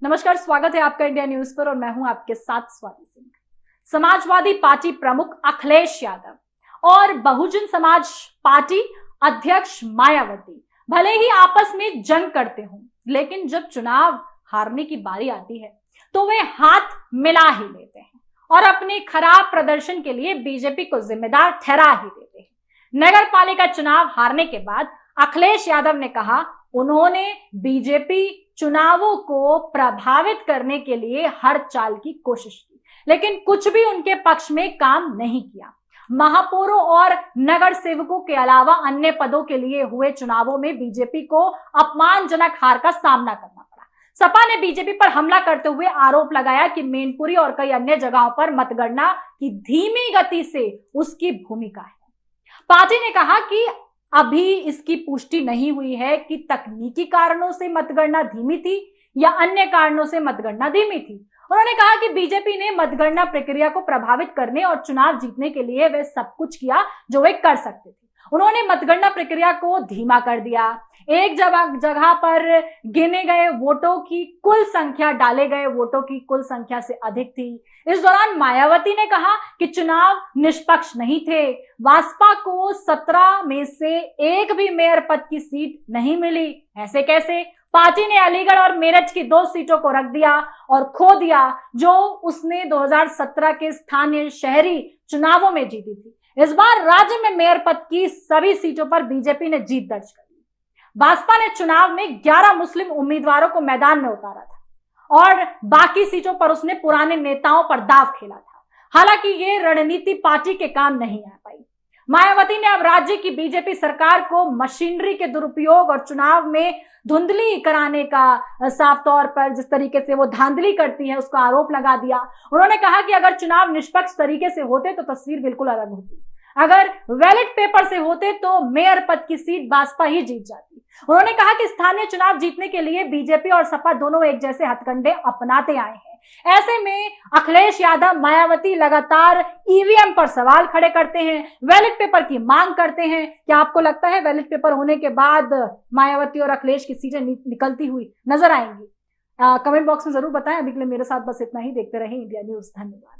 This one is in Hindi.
नमस्कार, स्वागत है आपका इंडिया न्यूज पर और मैं हूं आपके साथ स्वाति सिंह। समाजवादी पार्टी प्रमुख अखिलेश यादव और बहुजन समाज पार्टी अध्यक्ष मायावती भले ही आपस में जंग करते हों, लेकिन जब चुनाव हारने की बारी आती है तो वे हाथ मिला ही लेते हैं और अपने खराब प्रदर्शन के लिए बीजेपी को जिम्मेदार ठहरा ही देते हैं। नगर पालिका चुनाव हारने के बाद अखिलेश यादव ने कहा उन्होंने बीजेपी चुनावों को प्रभावित करने के लिए हर चाल की कोशिश की, लेकिन कुछ भी उनके पक्ष में काम नहीं किया। महापौरों और नगर सेवकों के अलावा अन्य पदों के लिए हुए चुनावों में बीजेपी को अपमानजनक हार का सामना करना पड़ा। सपा ने बीजेपी पर हमला करते हुए आरोप लगाया कि मैनपुरी और कई अन्य जगहों पर मतगणना की धीमी गति से उसकी भूमिका है। पार्टी ने कहा कि अभी इसकी पुष्टि नहीं हुई है कि तकनीकी कारणों से मतगणना धीमी थी या अन्य कारणों से मतगणना धीमी थी। उन्होंने कहा कि बीजेपी ने मतगणना प्रक्रिया को प्रभावित करने और चुनाव जीतने के लिए वे सब कुछ किया जो वे कर सकते थे। उन्होंने मतगणना प्रक्रिया को धीमा कर दिया। एक जगह पर गिने गए वोटों की कुल संख्या डाले गए वोटों की कुल संख्या से अधिक थी। इस दौरान मायावती ने कहा कि चुनाव निष्पक्ष नहीं थे। बसपा को 17 में से एक भी मेयर पद की सीट नहीं मिली। ऐसे कैसे? पार्टी ने अलीगढ़ और मेरठ की 2 सीटों को रख दिया और खो दिया जो उसने 2017 के स्थानीय शहरी चुनावों में जीती थी। इस बार राज्य में मेयर पद की सभी सीटों पर बीजेपी ने जीत दर्ज कर ली। बसपा ने चुनाव में 11 मुस्लिम उम्मीदवारों को मैदान में उतारा था और बाकी सीटों पर उसने पुराने नेताओं पर दांव खेला था। हालांकि ये रणनीति पार्टी के काम नहीं आ पाई। मायावती ने अब राज्य की बीजेपी सरकार को मशीनरी के दुरुपयोग और चुनाव में धुंधली कराने का साफ तौर पर जिस तरीके से वो धांधली करती है उसका आरोप लगा दिया। उन्होंने कहा कि अगर चुनाव निष्पक्ष तरीके से होते तो तस्वीर बिल्कुल अलग होती। अगर बैलेट पेपर से होते तो मेयर पद की सीट बसपा ही जीत जाती। उन्होंने कहा कि स्थानीय चुनाव जीतने के लिए बीजेपी और सपा दोनों एक जैसे हथकंडे अपनाते आए हैं। ऐसे में अखिलेश यादव मायावती लगातार ईवीएम पर सवाल खड़े करते हैं, बैलेट पेपर की मांग करते हैं। क्या आपको लगता है बैलेट पेपर होने के बाद मायावती और अखिलेश की सीटें निकलती हुई नजर आएंगी? कमेंट बॉक्स में जरूर बताएं। अभी के लिए मेरे साथ बस इतना ही। देखते रहें इंडिया न्यूज। धन्यवाद।